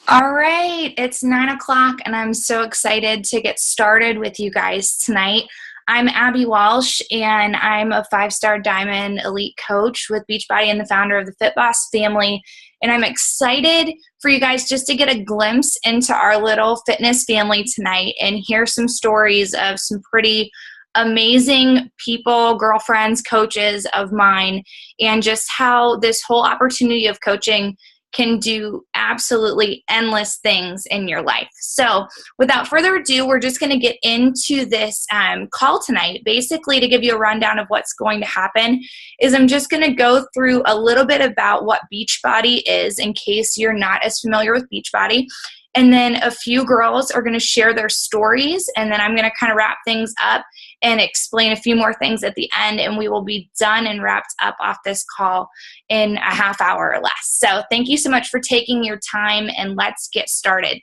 All right, it's 9 o'clock, and I'm so excited to get started with you guys tonight. I'm Abby Walsh, and I'm a 5-star Diamond Elite coach with Beachbody and the founder of the Fit Boss family. And I'm excited for you guys just to get a glimpse into our little fitness family tonight and hear some stories of some pretty amazing people, girlfriends, coaches of mine, and just how this whole opportunity of coaching can do absolutely endless things in your life. So without further ado, we're just going to get into this call tonight. Basically, to give you a rundown of what's going to happen is I'm just going to go through a little bit about what Beachbody is in case you're not as familiar with Beachbody. And then a few girls are going to share their stories, and then I'm going to kind of wrap things up and explain a few more things at the end, and we will be done and wrapped up off this call in a half hour or less. So thank you so much for taking your time, and let's get started.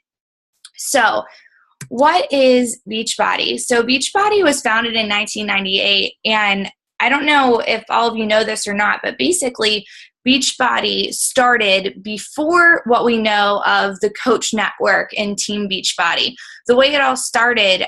So what is Beachbody? So Beachbody was founded in 1998, and I don't know if all of you know this or not, but basically Beachbody started before what we know of the Coach Network and Team Beachbody. The way it all started,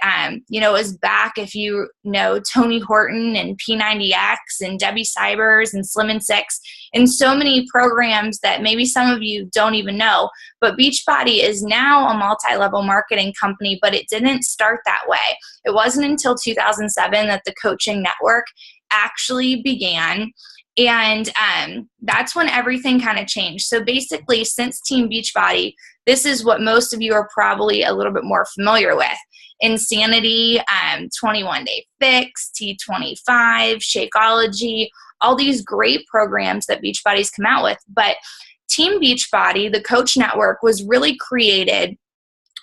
is back, if you know, Tony Horton and P90X and Debbie Cybers and Slim and Six, and so many programs that maybe some of you don't even know. But Beachbody is now a multi-level marketing company, but it didn't start that way. It wasn't until 2007 that the Coaching Network actually began. And that's when everything kind of changed. So basically, since Team Beachbody, this is what most of you are probably a little bit more familiar with. Insanity, 21 Day Fix, T25, Shakeology, all these great programs that Beachbody's come out with. But Team Beachbody, the Coach Network, was really created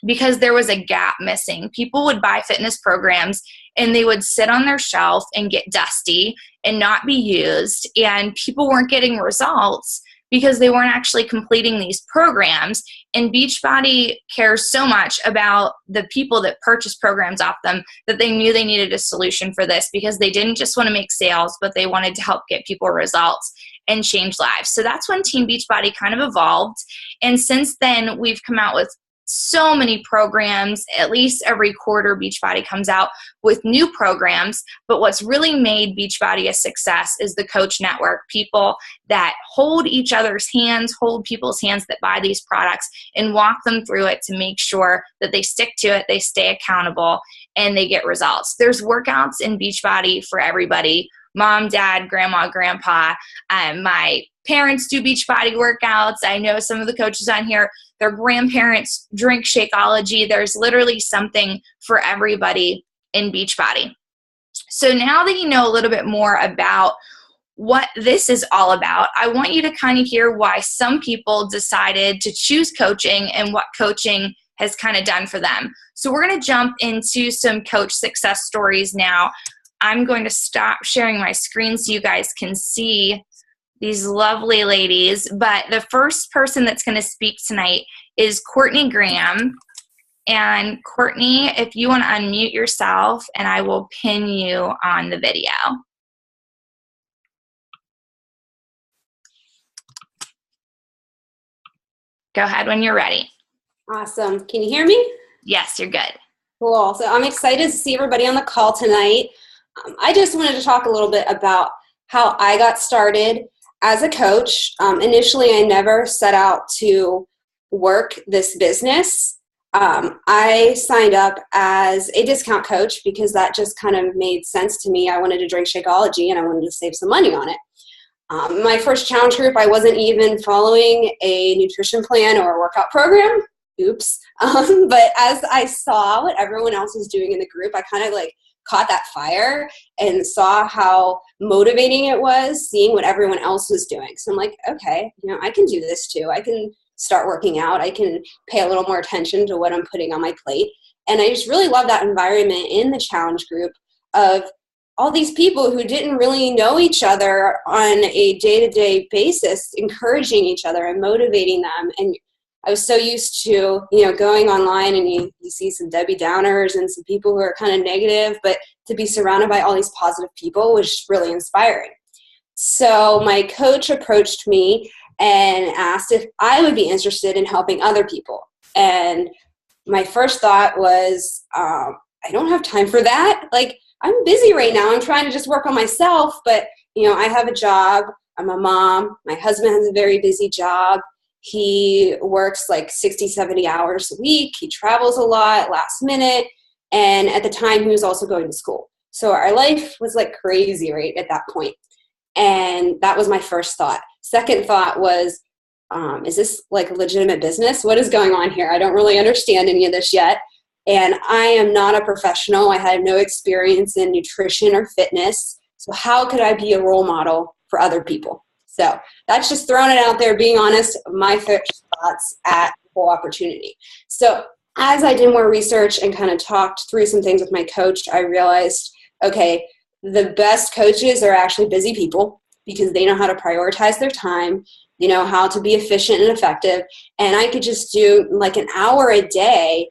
because there was a gap missing. People would buy fitness programs and they would sit on their shelf and get dusty and not be used, and people weren't getting results because they weren't actually completing these programs. And Beachbody cares so much about the people that purchase programs off them that they knew they needed a solution for this, because they didn't just want to make sales, but they wanted to help get people results and change lives. So that's when Team Beachbody kind of evolved. And since then, we've come out with so many programs. At least every quarter, Beachbody comes out with new programs. But what's really made Beachbody a success is the Coach Network. People that hold each other's hands, hold people's hands that buy these products, and walk them through it to make sure that they stick to it, they stay accountable, and they get results. There's workouts in Beachbody for everybody. Mom, dad, grandma, grandpa. My parents do Beachbody workouts. I know some of the coaches on here, their grandparents drink Shakeology. There's literally something for everybody in Beachbody. So now that you know a little bit more about what this is all about, I want you to kind of hear why some people decided to choose coaching and what coaching has kind of done for them. So we're going to jump into some coach success stories now. I'm going to stop sharing my screen so you guys can see these lovely ladies. But the first person that's going to speak tonight is Cortney Graham. And Cortney, if you want to unmute yourself, and I will pin you on the video. Go ahead when you're ready. Awesome. Can you hear me? Yes, you're good. Cool. So I'm excited to see everybody on the call tonight. I just wanted to talk a little bit about how I got started as a coach. Initially, I never set out to work this business. I signed up as a discount coach because that just kind of made sense to me. I wanted to drink Shakeology and I wanted to save some money on it. My first challenge group, I wasn't even following a nutrition plan or a workout program. Oops. But as I saw what everyone else was doing in the group, I kind of caught that fire and saw how motivating it was seeing what everyone else was doing. So I'm like, okay, I can do this too. I can start working out. I can pay a little more attention to what I'm putting on my plate. And I just really love that environment in the challenge group of all these people who didn't really know each other on a day-to-day basis, encouraging each other and motivating them. And I was so used to, going online and you see some Debbie Downers and some people who are kind of negative, but to be surrounded by all these positive people was really inspiring. So my coach approached me and asked if I would be interested in helping other people. And my first thought was, I don't have time for that. Like, I'm busy right now. I'm trying to just work on myself, but I have a job. I'm a mom. My husband has a very busy job. He works like 60, 70 hours a week. He travels a lot last minute. And at the time, he was also going to school. So our life was like crazy right at that point. And that was my first thought. Second thought was, is this like a legitimate business? What is going on here? I don't really understand any of this yet. And I am not a professional. I had no experience in nutrition or fitness. So how could I be a role model for other people? So that's just throwing it out there, being honest, my first thoughts at the whole opportunity. So as I did more research and kind of talked through some things with my coach, I realized, okay, the best coaches are actually busy people because they know how to prioritize their time. They know how to be efficient and effective. And I could just do like an hour a day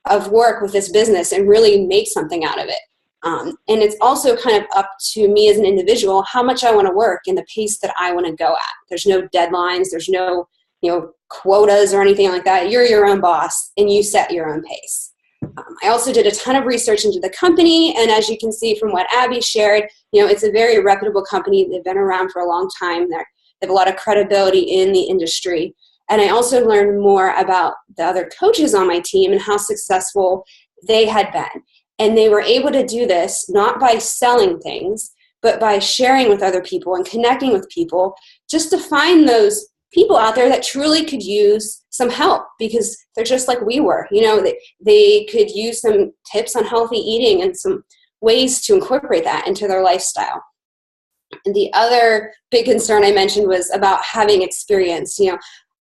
of work with this business and really make something out of it. And it's also kind of up to me as an individual how much I want to work and the pace that I want to go at. There's no deadlines. There's no, quotas or anything like that. You're your own boss and you set your own pace. I also did a ton of research into the company. And as you can see from what Abby shared, it's a very reputable company. They've been around for a long time. They have a lot of credibility in the industry. And I also learned more about the other coaches on my team and how successful they had been. And they were able to do this not by selling things, but by sharing with other people and connecting with people just to find those people out there that truly could use some help because they're just like we were. They could use some tips on healthy eating and some ways to incorporate that into their lifestyle. And the other big concern I mentioned was about having experience.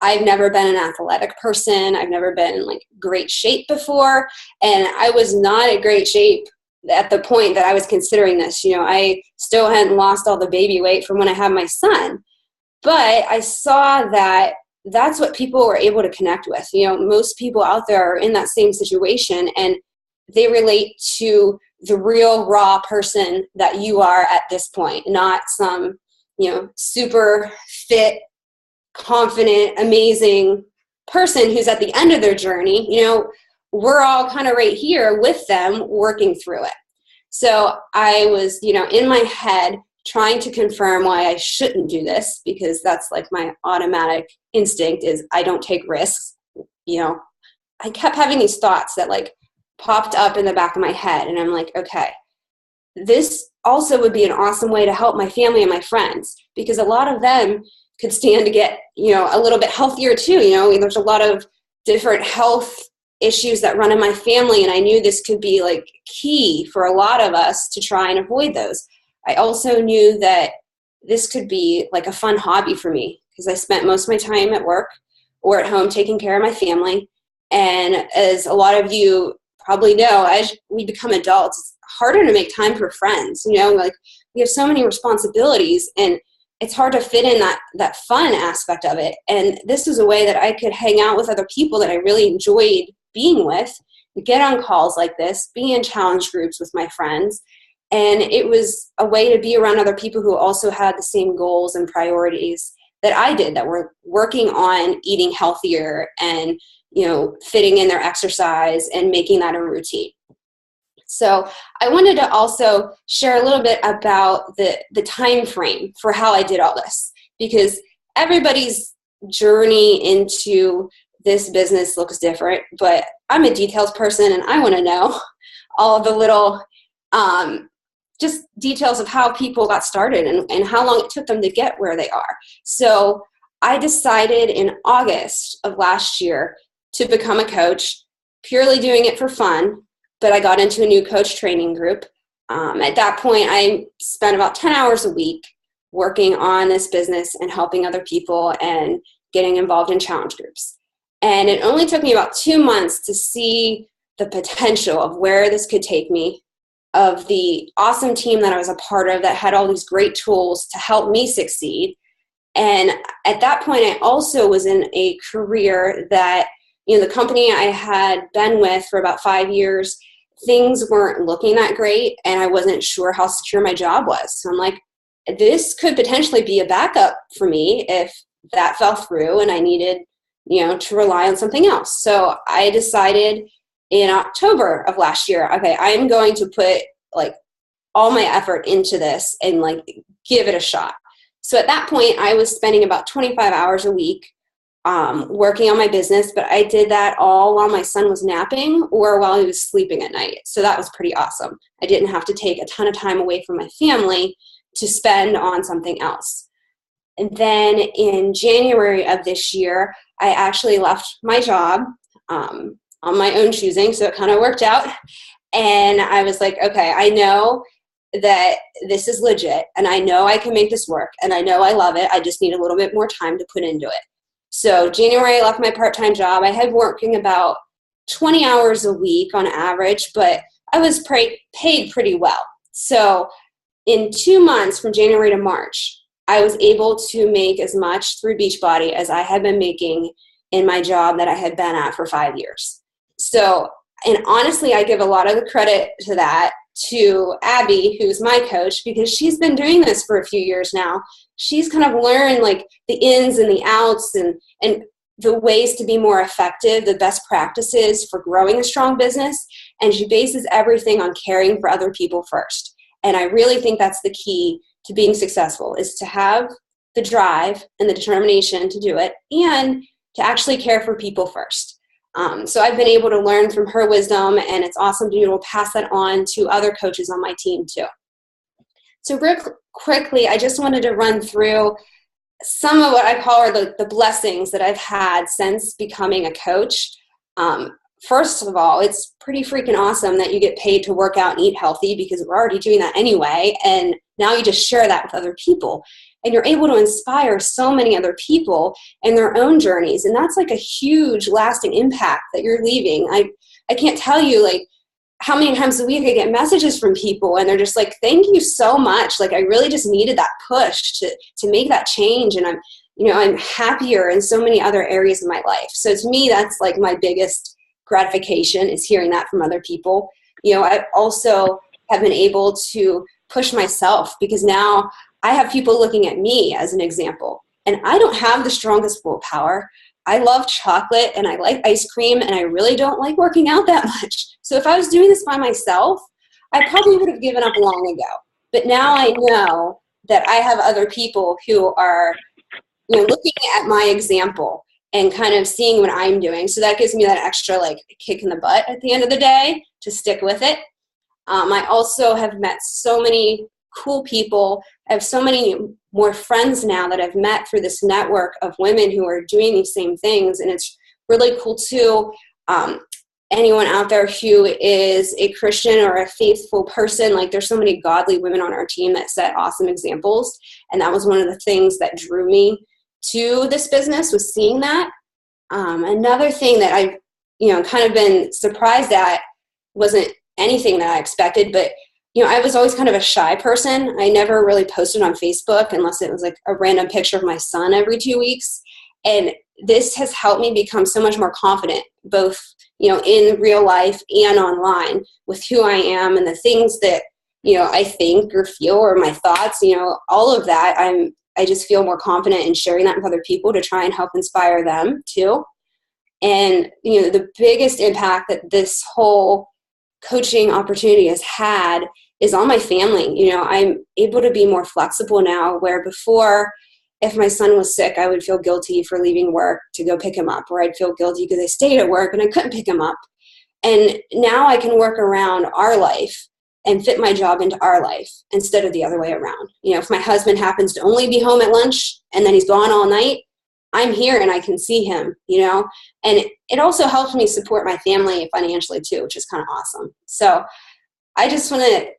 I've never been an athletic person. I've never been in like great shape before. And I was not in great shape at the point that I was considering this. I still hadn't lost all the baby weight from when I had my son. But I saw that that's what people were able to connect with. Most people out there are in that same situation and they relate to the real raw person that you are at this point, not some, super fit, confident, amazing person who's at the end of their journey. We're all kind of right here with them working through it. So I was, in my head trying to confirm why I shouldn't do this because that's like my automatic instinct is I don't take risks. I kept having these thoughts that like popped up in the back of my head and I'm like, okay, this also would be an awesome way to help my family and my friends because a lot of them could stand to get, a little bit healthier too. There's a lot of different health issues that run in my family. And I knew this could be like key for a lot of us to try and avoid those. I also knew that this could be like a fun hobby for me because I spent most of my time at work or at home taking care of my family. And as a lot of you probably know, as we become adults, it's harder to make time for friends. Like we have so many responsibilities and it's hard to fit in that fun aspect of it. And this was a way that I could hang out with other people that I really enjoyed being with, get on calls like this, be in challenge groups with my friends. And it was a way to be around other people who also had the same goals and priorities that I did, that were working on eating healthier and, fitting in their exercise and making that a routine. So I wanted to also share a little bit about the time frame for how I did all this, because everybody's journey into this business looks different, but I'm a details person and I want to know all the little just details of how people got started and how long it took them to get where they are. So I decided in August of last year to become a coach, purely doing it for fun. But I got into a new coach training group. At that point, I spent about 10 hours a week working on this business and helping other people and getting involved in challenge groups. And it only took me about 2 months to see the potential of where this could take me, of the awesome team that I was a part of that had all these great tools to help me succeed. And at that point, I also was in a career that, the company I had been with for about 5 years, things weren't looking that great and I wasn't sure how secure my job was. So I'm like, this could potentially be a backup for me if that fell through and I needed to rely on something else. So I decided in October of last year, okay, I'm going to put like all my effort into this and like give it a shot. So at that point, I was spending about 25 hours a week working on my business, but I did that all while my son was napping or while he was sleeping at night. So that was pretty awesome. I didn't have to take a ton of time away from my family to spend on something else. And then in January of this year, I actually left my job on my own choosing, so it kind of worked out. And I was like, okay, I know that this is legit, and I know I can make this work, and I know I love it. I just need a little bit more time to put into it. So January, I left my part-time job. I had working about 20 hours a week on average, but I was paid pretty well. So in 2 months, from January to March, I was able to make as much through Beachbody as I had been making in my job that I had been at for 5 years. So, and honestly, I give a lot of the credit to that to Abby, who's my coach, because she's been doing this for a few years now. She's kind of learned like the ins and the outs and the ways to be more effective, the best practices for growing a strong business. And she bases everything on caring for other people first. And I really think that's the key to being successful, is to have the drive and the determination to do it and to actually care for people first. So I've been able to learn from her wisdom, and it's awesome to be able to pass that on to other coaches on my team too. So real quickly, I just wanted to run through some of what I call are the blessings that I've had since becoming a coach. First of all, it's pretty freaking awesome that you get paid to work out and eat healthy, because we're already doing that anyway. And now you just share that with other people. And you're able to inspire so many other people in their own journeys. And that's like a huge lasting impact that you're leaving. I can't tell you like how many times a week I get messages from people and they're just like, thank you so much. Like I really just needed that push to make that change. And I'm happier in so many other areas of my life. So to me, that's like my biggest gratification, is hearing that from other people. I also have been able to push myself, because now I have people looking at me as an example, and I don't have the strongest willpower. I love chocolate and I like ice cream, and I really don't like working out that much. So if I was doing this by myself, I probably would have given up long ago. But now I know that I have other people who are looking at my example and kind of seeing what I'm doing. So that gives me that extra like kick in the butt at the end of the day to stick with it. I also have met so many cool people. I have so many more friends now that I've met through this network of women who are doing these same things. And it's really cool too. Anyone out there who is a Christian or a faithful person, like there's so many godly women on our team that set awesome examples. And that was one of the things that drew me to this business, was seeing that. Another thing that I've kind of been surprised at, wasn't anything that I expected, but I was always kind of a shy person. I never really posted on Facebook unless it was like a random picture of my son every 2 weeks. And this has helped me become so much more confident, both in real life and online, with who I am and the things that I think or feel, or my thoughts, all of that. I just feel more confident in sharing that with other people to try and help inspire them too. And, the biggest impact that this whole coaching opportunity has had is on my family. I'm able to be more flexible now, where before, if my son was sick, I would feel guilty for leaving work to go pick him up, or I'd feel guilty because I stayed at work and I couldn't pick him up. And now I can work around our life and fit my job into our life instead of the other way around. If my husband happens to only be home at lunch and then he's gone all night, I'm here and I can see him, and it also helps me support my family financially too, which is kind of awesome. So I just want to,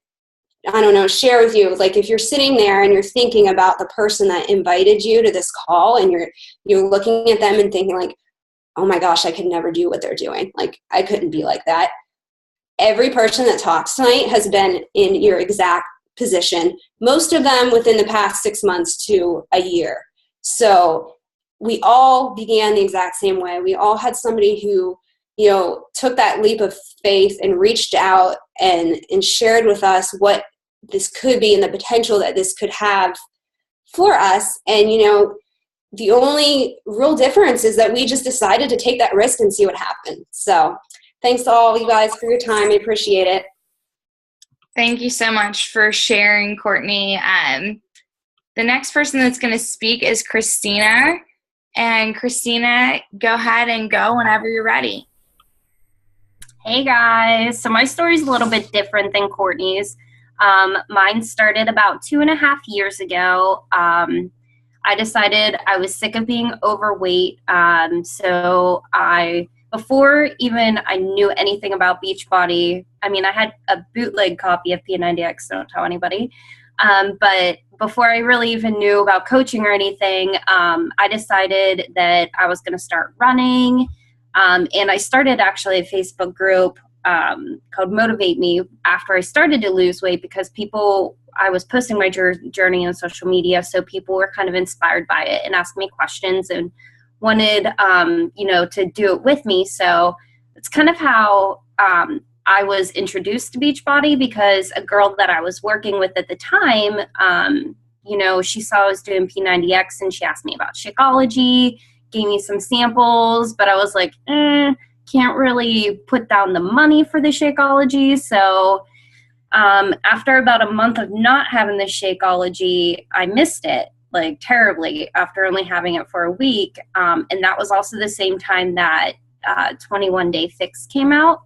share with you, like if you're sitting there and you're thinking about the person that invited you to this call, and you're looking at them and thinking like, oh my gosh, I could never do what they're doing. Like I couldn't be like that. Every person that talks tonight has been in your exact position, most of them within the past 6 months to a year. So we all began the exact same way. We all had somebody who, took that leap of faith and reached out and shared with us what this could be and the potential that this could have for us. And, the only real difference is that we just decided to take that risk and see what happened. So thanks to all of you guys for your time. I appreciate it. Thank you so much for sharing, Cortney. The next person that's going to speak is Kristina. And Kristina, go ahead and go whenever you're ready. Hey guys, so my story's a little bit different than Cortney's. Mine started about 2.5 years ago. I decided I was sick of being overweight. Before even I knew anything about Beachbody, I mean, I had a bootleg copy of P90X, don't tell anybody. But before I really even knew about coaching or anything, I decided that I was going to start running. And I started actually a Facebook group called Motivate Me after I started to lose weight, because I was posting my journey on social media, so people were kind of inspired by it and asked me questions and wanted, to do it with me. So it's kind of how I was introduced to Beachbody, because a girl that I was working with at the time, she saw I was doing P90X and she asked me about Shakeology, gave me some samples, but I was like, can't really put down the money for the Shakeology. So after about a month of not having the Shakeology, I missed it like terribly after only having it for a week. And that was also the same time that 21 Day Fix came out.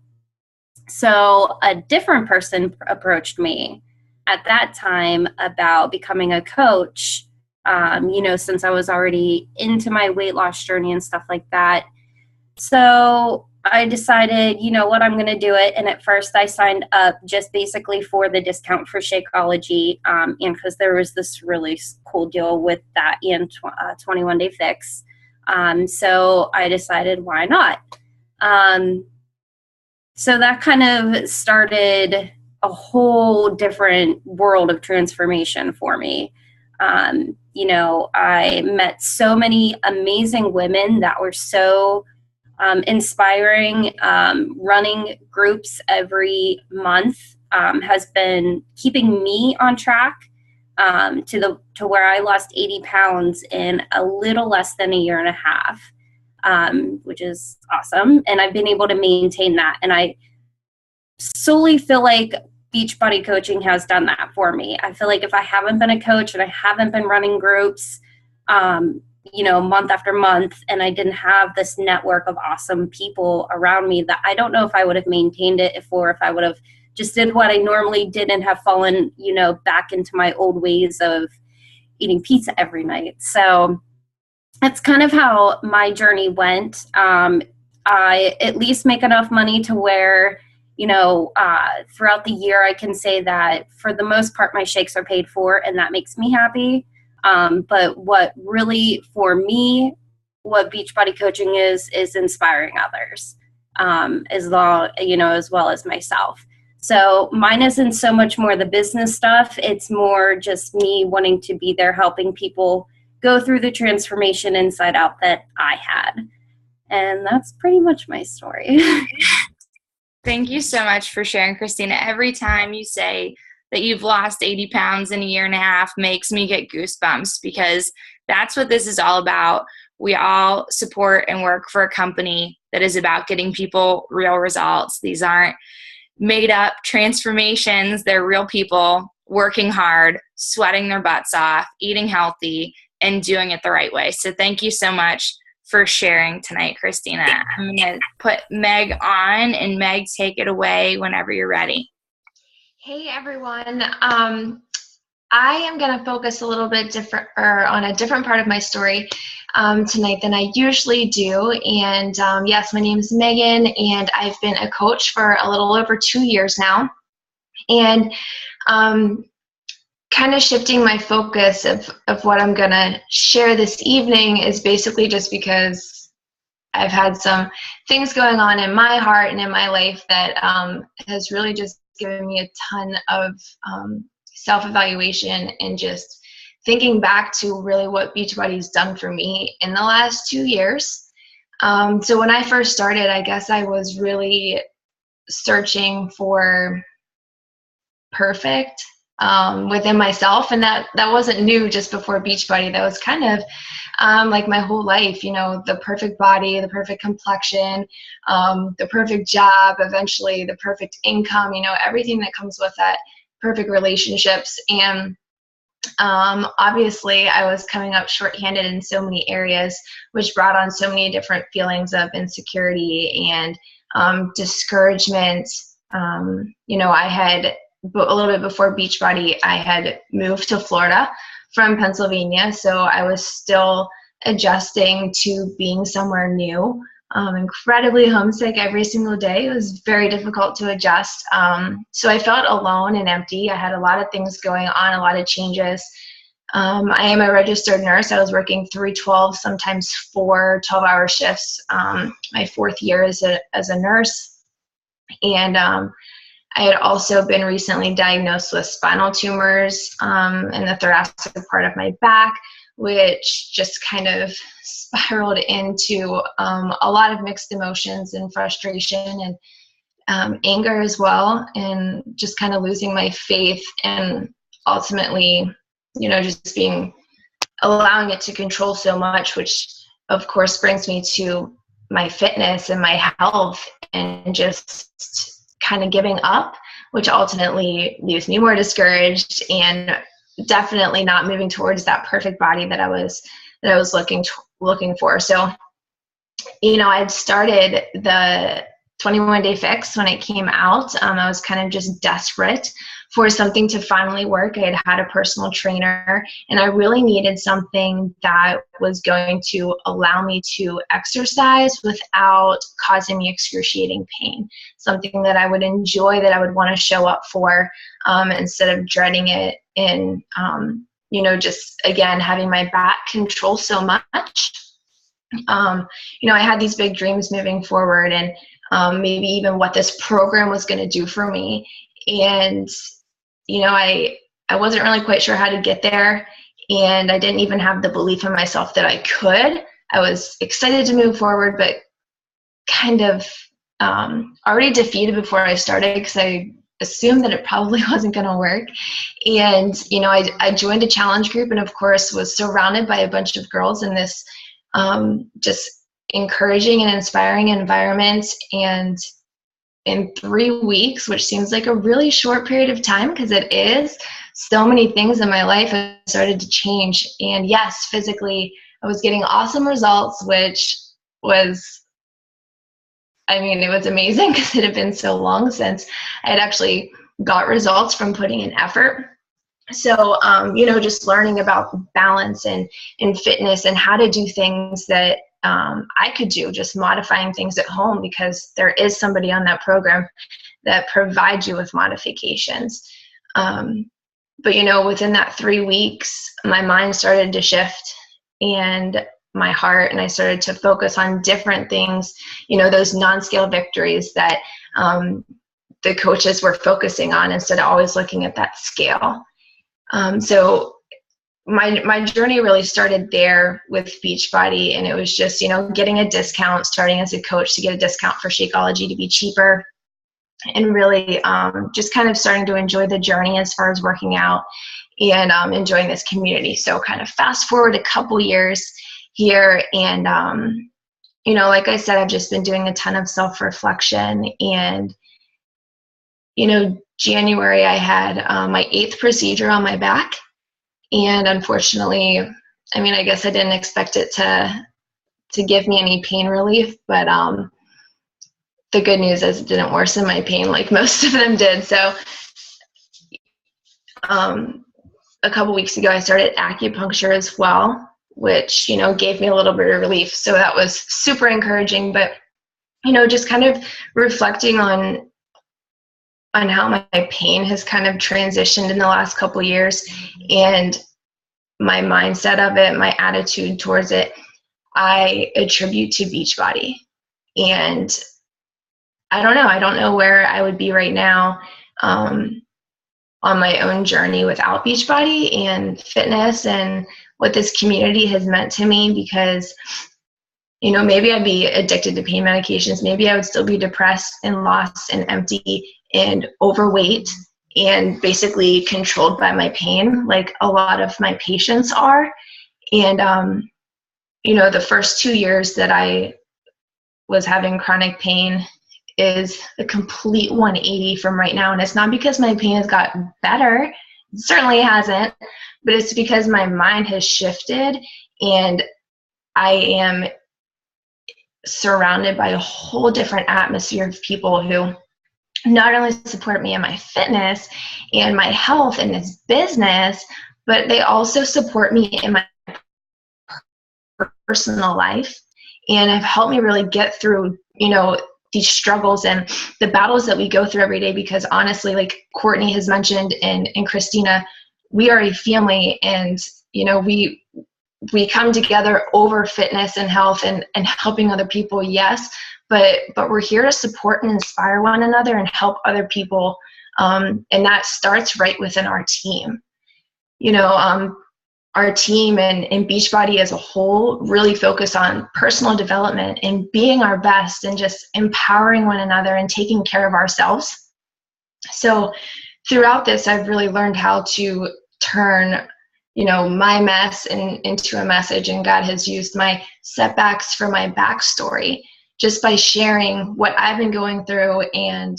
So a different person approached me at that time about becoming a coach, since I was already into my weight loss journey and stuff like that. So I decided, you know what, I'm going to do it. And at first I signed up just basically for the discount for Shakeology, and because there was this really cool deal with that and 21 Day Fix. So I decided, why not? So that kind of started a whole different world of transformation for me. I met so many amazing women that were so inspiring. Running groups every month has been keeping me on track to where I lost 80 pounds in a little less than a year and a half, which is awesome. And I've been able to maintain that. And I solely feel like Beachbody coaching has done that for me. I feel like if I haven't been a coach and I haven't been running groups, month after month, and I didn't have this network of awesome people around me, that I don't know if I would have maintained it if I would have just did what I normally did and have fallen, back into my old ways of eating pizza every night. So that's kind of how my journey went. I at least make enough money to where, throughout the year, I can say that for the most part, my shakes are paid for, and that makes me happy. But what really, for me, what Beachbody coaching is inspiring others, as well as myself. So mine isn't so much more the business stuff. It's more just me wanting to be there helping people go through the transformation inside out that I had. And that's pretty much my story. Thank you so much for sharing, Kristina. Every time you say that you've lost 80 pounds in a year and a half makes me get goosebumps, because that's what this is all about. We all support and work for a company that is about getting people real results. These aren't made up transformations. They're real people working hard, sweating their butts off, eating healthy, and doing it the right way. So thank you so much for sharing tonight, Kristina. I'm going to put Meg on, and Meg, take it away whenever you're ready. Hey everyone. I am going to focus a little bit on a different part of my story tonight than I usually do. And yes, my name is Megan, and I've been a coach for a little over 2 years now. And kind of shifting my focus of what I'm going to share this evening is basically just because I've had some things going on in my heart and in my life that has really just given me a ton of self-evaluation and just thinking back to really what Beachbody's done for me in the last 2 years. So when I first started, I guess I was really searching for perfect, within myself. And that wasn't new just before Beachbody. That was kind of like my whole life, the perfect body, the perfect complexion, the perfect job, eventually the perfect income, everything that comes with that, perfect relationships. And obviously I was coming up shorthanded in so many areas, which brought on so many different feelings of insecurity and discouragement. I had, a little bit before Beachbody, I had moved to Florida from Pennsylvania, so I was still adjusting to being somewhere new. Incredibly homesick every single day. It was very difficult to adjust. So I felt alone and empty. I had a lot of things going on, a lot of changes. I am a registered nurse. I was working 3-12, sometimes 4 12-hour shifts my 4th year as a nurse. And I had also been recently diagnosed with spinal tumors in the thoracic part of my back, which just kind of spiraled into a lot of mixed emotions and frustration and anger as well, and just kind of losing my faith and ultimately, just allowing it to control so much, which of course brings me to my fitness and my health and just kind of giving up, which ultimately leaves me more discouraged and definitely not moving towards that perfect body that I was looking for. So, I'd started the 21-day fix when it came out. I was kind of just desperate for something to finally work. I had a personal trainer, and I really needed something that was going to allow me to exercise without causing me excruciating pain, something that I would enjoy, that I would want to show up for, instead of dreading it and, just, again, having my back control so much. I had these big dreams moving forward, and maybe even what this program was going to do for me. And, I wasn't really quite sure how to get there, and I didn't even have the belief in myself that I could. I was excited to move forward, but kind of already defeated before I started, because I assumed that it probably wasn't going to work. And, I joined a challenge group, and of course was surrounded by a bunch of girls in this just encouraging and inspiring environment. And in 3 weeks, which seems like a really short period of time, because it is, so many things in my life have started to change. And yes, physically, I was getting awesome results, which was, it was amazing, because it had been so long since I had actually got results from putting in effort. So, just learning about balance and fitness and how to do things that I could do, just modifying things at home, because there is somebody on that program that provides you with modifications. But, within that 3 weeks, my mind started to shift, and my heart, and I started to focus on different things, those non-scale victories that the coaches were focusing on, instead of always looking at that scale. So my journey really started there with Beachbody, and it was just, getting a discount, starting as a coach to get a discount for Shakeology to be cheaper, and really just kind of starting to enjoy the journey as far as working out and enjoying this community. So kind of fast forward a couple years here, and, like I said, I've just been doing a ton of self-reflection. And, January, I had my 8th procedure on my back. And unfortunately, I guess I didn't expect it to give me any pain relief, but the good news is it didn't worsen my pain like most of them did. So a couple weeks ago, I started acupuncture as well, which, gave me a little bit of relief. So that was super encouraging. But, just kind of reflecting on how my pain has kind of transitioned in the last couple of years, and my mindset of it, my attitude towards it, I attribute to Beachbody. And I don't know where I would be right now on my own journey without Beachbody and fitness and what this community has meant to me, because maybe I'd be addicted to pain medications. Maybe I would still be depressed and lost and empty and overweight and basically controlled by my pain, like a lot of my patients are. And, the first 2 years that I was having chronic pain is a complete 180 from right now. And it's not because my pain has gotten better. It certainly hasn't, but it's because my mind has shifted and I am surrounded by a whole different atmosphere of people who not only support me in my fitness and my health and this business, but they also support me in my personal life and have helped me really get through, these struggles and the battles that we go through every day. Because honestly, like Cortney has mentioned and Kristina, we are a family, and, we come together over fitness and health and helping other people. Yes. But we're here to support and inspire one another and help other people. And that starts right within our team. Our team and Beachbody as a whole really focus on personal development and being our best and just empowering one another and taking care of ourselves. So throughout this, I've really learned how to turn, my mess into a message, and God has used my setbacks for my backstory just by sharing what I've been going through and,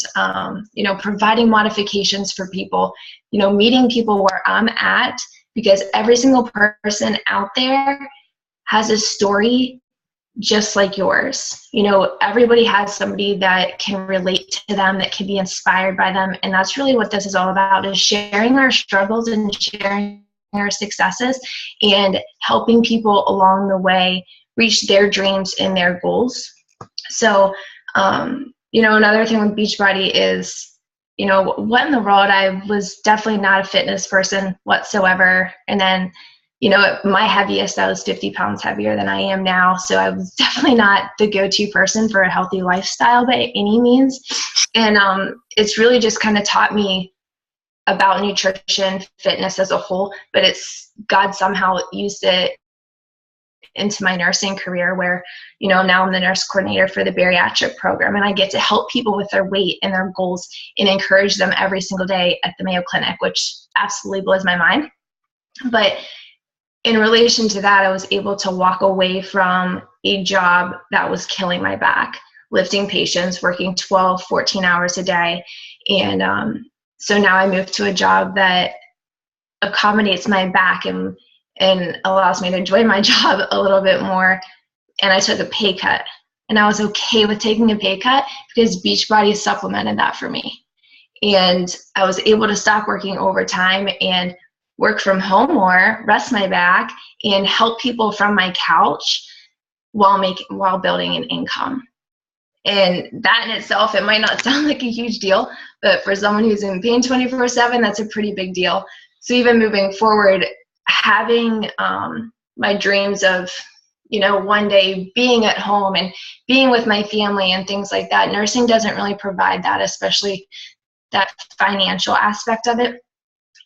providing modifications for people, meeting people where I'm at. Because every single person out there has a story just like yours. Everybody has somebody that can relate to them, that can be inspired by them. And that's really what this is all about, is sharing our struggles and sharing our successes and helping people along the way reach their dreams and their goals. So, another thing with Beachbody is, what in the world? I was definitely not a fitness person whatsoever. And then, my heaviest, I was 50 pounds heavier than I am now. So I was definitely not the go-to person for a healthy lifestyle by any means. And it's really just kind of taught me about nutrition, fitness as a whole, but God somehow used it into my nursing career where, now I'm the nurse coordinator for the bariatric program, and I get to help people with their weight and their goals and encourage them every single day at the Mayo Clinic, which absolutely blows my mind. But in relation to that, I was able to walk away from a job that was killing my back, lifting patients, working 12, 14 hours a day. And so now I moved to a job that accommodates my back and allows me to enjoy my job a little bit more. And I took a pay cut, and I was okay with taking a pay cut because Beachbody supplemented that for me. And I was able to stop working overtime and work from home more, rest my back, and help people from my couch while building an income. And that in itself, it might not sound like a huge deal, but for someone who's in pain 24/7, that's a pretty big deal. So even moving forward, having my dreams of, one day being at home and being with my family and things like that, nursing doesn't really provide that, especially that financial aspect of it.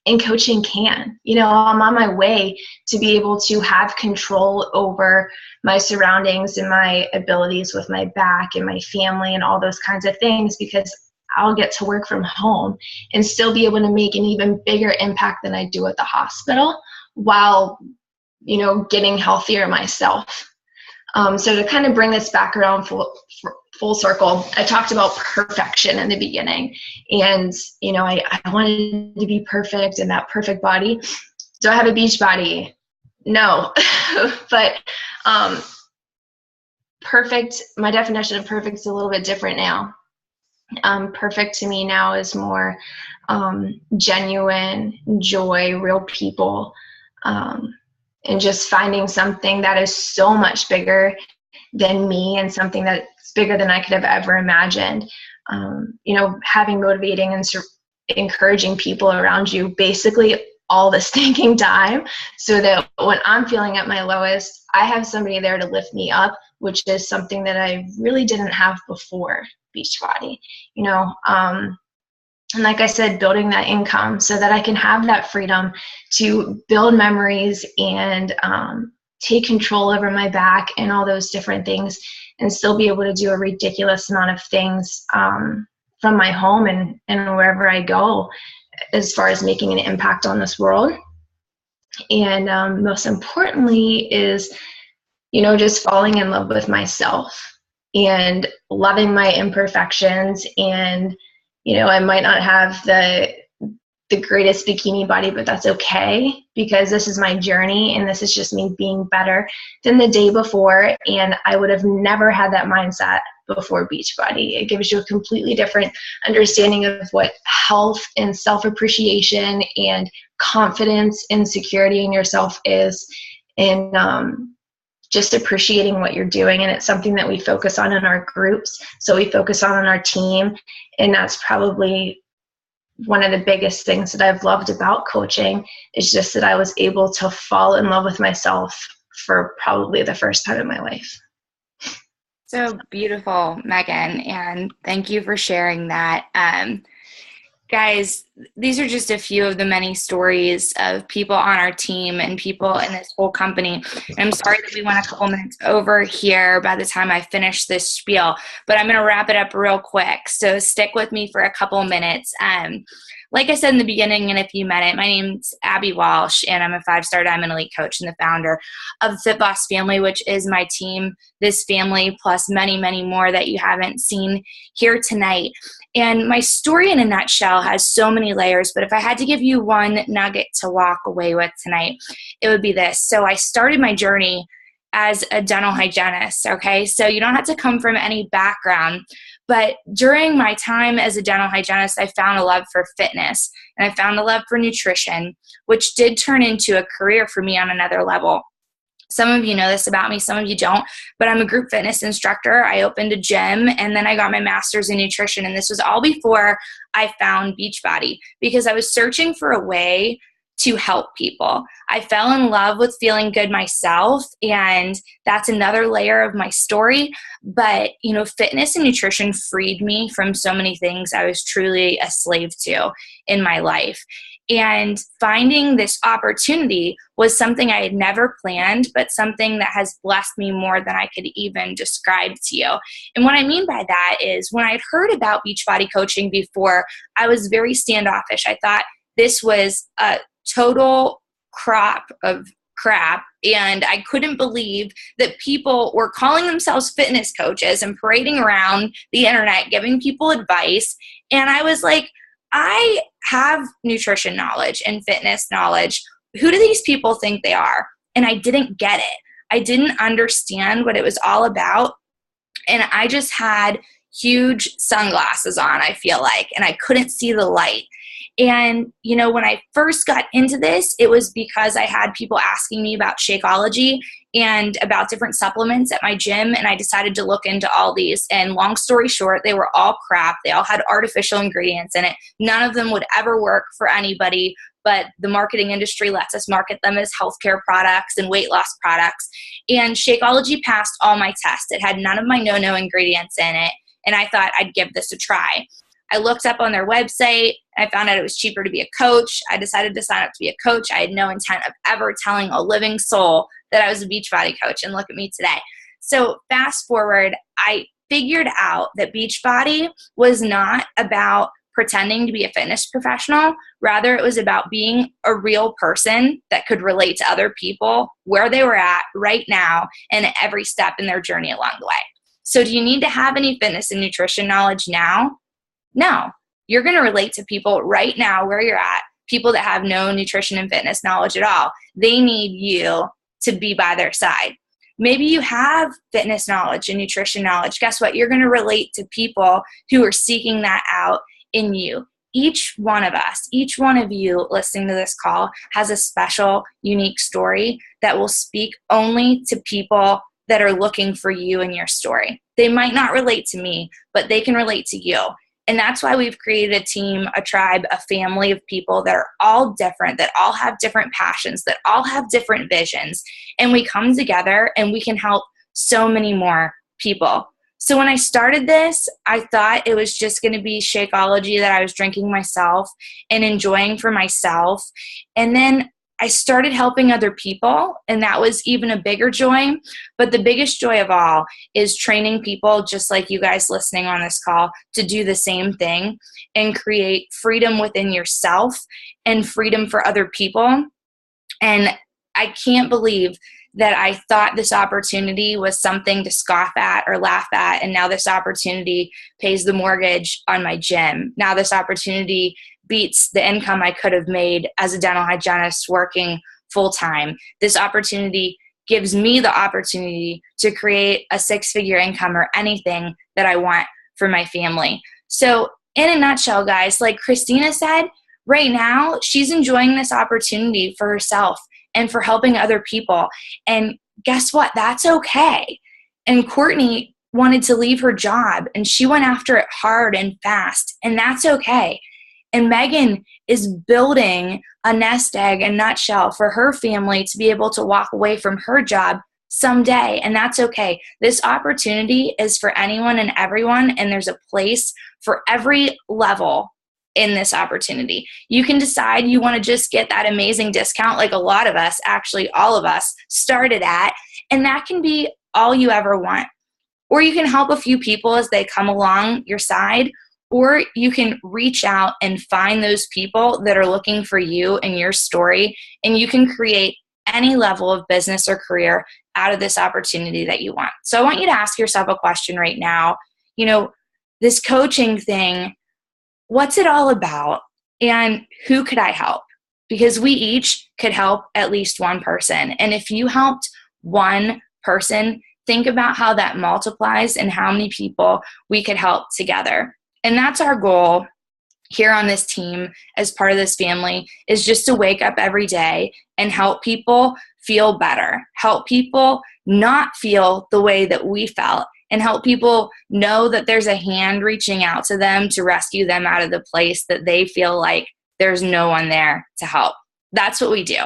And coaching can. I'm on my way to be able to have control over my surroundings and my abilities with my back and my family and all those kinds of things, because I'll get to work from home and still be able to make an even bigger impact than I do at the hospital while, getting healthier myself. So to kind of bring this back around full circle, I talked about perfection in the beginning, and I wanted to be perfect in that perfect body. Do I have a beach body? No. But perfect, my definition of perfect is a little bit different now. Perfect to me now is more genuine, joy, real people, and just finding something that is so much bigger than me and something that's bigger than I could have ever imagined. Having motivating and encouraging people around you basically all the stinking time, so that when I'm feeling at my lowest, I have somebody there to lift me up, which is something that I really didn't have before Beachbody. And like I said, building that income so that I can have that freedom to build memories and take control over my back and all those different things, and still be able to do a ridiculous amount of things from my home and wherever I go. as far as making an impact on this world. And most importantly is, just falling in love with myself and loving my imperfections. And, I might not have the greatest bikini body, but that's okay, because this is my journey and this is just me being better than the day before. And I would have never had that mindset before Beachbody. It gives you a completely different understanding of what health and self-appreciation and confidence and security in yourself is, and just appreciating what you're doing. And it's something that we focus on in our groups. So we focus on our team, and that's probably one of the biggest things that I've loved about coaching, is just that I was able to fall in love with myself for probably the first time in my life. So beautiful, Megan, and thank you for sharing that. Guys, these are just a few of the many stories of people on our team and people in this whole company. And I'm sorry that we went a couple minutes over here by the time I finish this spiel, but I'm going to wrap it up real quick. So stick with me for a couple minutes. Like I said in the beginning, and if you met it, my name's Abby Walsh, and I'm a 5-star Diamond Elite coach and the founder of Fit Boss Family, which is my team, this family, plus many, many more that you haven't seen here tonight. And my story in a nutshell has so many layers, but if I had to give you one nugget to walk away with tonight, it would be this. So I started my journey as a dental hygienist, okay? So you don't have to come from any background, but during my time as a dental hygienist, I found a love for fitness, and I found a love for nutrition, which did turn into a career for me on another level. Some of you know this about me, some of you don't, but I'm a group fitness instructor. I opened a gym, and then I got my master's in nutrition, and this was all before I found Beachbody, because I was searching for a way to help people. I fell in love with feeling good myself, and that's another layer of my story. But, fitness and nutrition freed me from so many things I was truly a slave to in my life. And finding this opportunity was something I had never planned, but something that has blessed me more than I could even describe to you. And what I mean by that is, when I'd heard about Beachbody coaching before, I was very standoffish. I thought this was a total crop of crap, and I couldn't believe that people were calling themselves fitness coaches and parading around the internet giving people advice. And I was like, I have nutrition knowledge and fitness knowledge. Who do these people think they are? And I didn't get it. I didn't understand what it was all about. And I just had huge sunglasses on, I feel like, and I couldn't see the light. And, when I first got into this, it was because I had people asking me about Shakeology and about different supplements at my gym, and I decided to look into all these. And long story short, they were all crap. They all had artificial ingredients in it. None of them would ever work for anybody, but the marketing industry lets us market them as healthcare products and weight loss products. And Shakeology passed all my tests. It had none of my no-no ingredients in it, and I thought I'd give this a try. I looked up on their website, and I found out it was cheaper to be a coach. I decided to sign up to be a coach. I had no intent of ever telling a living soul that I was a Beachbody coach, and look at me today. So fast forward, I figured out that Beachbody was not about pretending to be a fitness professional. Rather, it was about being a real person that could relate to other people where they were at right now and at every step in their journey along the way. So do you need to have any fitness and nutrition knowledge now? No. You're going to relate to people right now where you're at, people that have no nutrition and fitness knowledge at all. They need you to be by their side. Maybe you have fitness knowledge and nutrition knowledge. Guess what? You're going to relate to people who are seeking that out in you. Each one of us, each one of you listening to this call has a special, unique story that will speak only to people that are looking for you and your story. They might not relate to me, but they can relate to you. And that's why we've created a team, a tribe, a family of people that are all different, that all have different passions, that all have different visions. And we come together and we can help so many more people. So when I started this, I thought it was just going to be Shakeology that I was drinking myself and enjoying for myself. And then I started helping other people, and that was even a bigger joy. But the biggest joy of all is training people just like you guys listening on this call to do the same thing and create freedom within yourself and freedom for other people. And I can't believe that I thought this opportunity was something to scoff at or laugh at, and now this opportunity pays the mortgage on my gym. Now this opportunity beats the income I could have made as a dental hygienist working full-time. This opportunity gives me the opportunity to create a 6-figure income or anything that I want for my family. So in a nutshell, guys, like Kristina said, right now she's enjoying this opportunity for herself and for helping other people. And guess what? That's okay. And Cortney wanted to leave her job, and she went after it hard and fast, and that's okay. And Megan is building a nest egg, a nutshell, for her family to be able to walk away from her job someday, and that's okay. This opportunity is for anyone and everyone, and there's a place for every level in this opportunity. You can decide you want to just get that amazing discount like a lot of us, actually all of us, started at, and that can be all you ever want. Or you can help a few people as they come along your side, or you can reach out and find those people that are looking for you and your story, and you can create any level of business or career out of this opportunity that you want. So I want you to ask yourself a question right now. You know, this coaching thing, what's it all about, and who could I help? Because we each could help at least one person. And if you helped one person, think about how that multiplies and how many people we could help together. And that's our goal here on this team as part of this family, is just to wake up every day and help people feel better, help people not feel the way that we felt, and help people know that there's a hand reaching out to them to rescue them out of the place that they feel like there's no one there to help. That's what we do.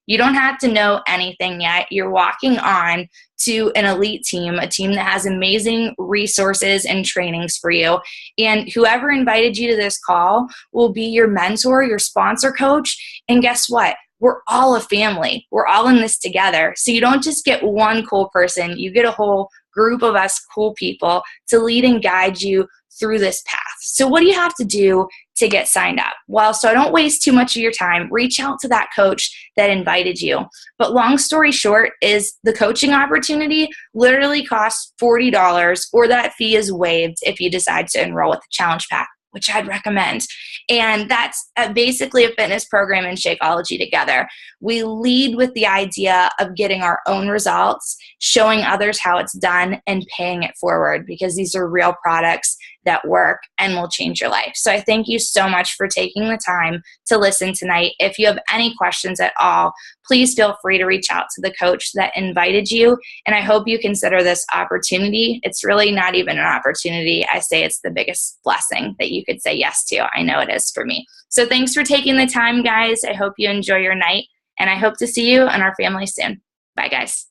You don't have to know anything yet. You're walking on to an elite team, a team that has amazing resources and trainings for you. And whoever invited you to this call will be your mentor, your sponsor coach. And guess what? We're all a family. We're all in this together. So you don't just get one cool person. You get a whole group of us cool people to lead and guide you through this path. So what do you have to do to get signed up? Well, so I don't waste too much of your time, reach out to that coach that invited you. But long story short is the coaching opportunity literally costs $40, or that fee is waived if you decide to enroll with the challenge pack, which I'd recommend. And that's basically a fitness program and Shakeology together. We lead with the idea of getting our own results, showing others how it's done, and paying it forward, because these are real products that work and will change your life. So I thank you so much for taking the time to listen tonight. If you have any questions at all, please feel free to reach out to the coach that invited you. And I hope you consider this opportunity. It's really not even an opportunity. I say it's the biggest blessing that you could say yes to. I know it is for me. So thanks for taking the time, guys. I hope you enjoy your night, and I hope to see you and our family soon. Bye, guys.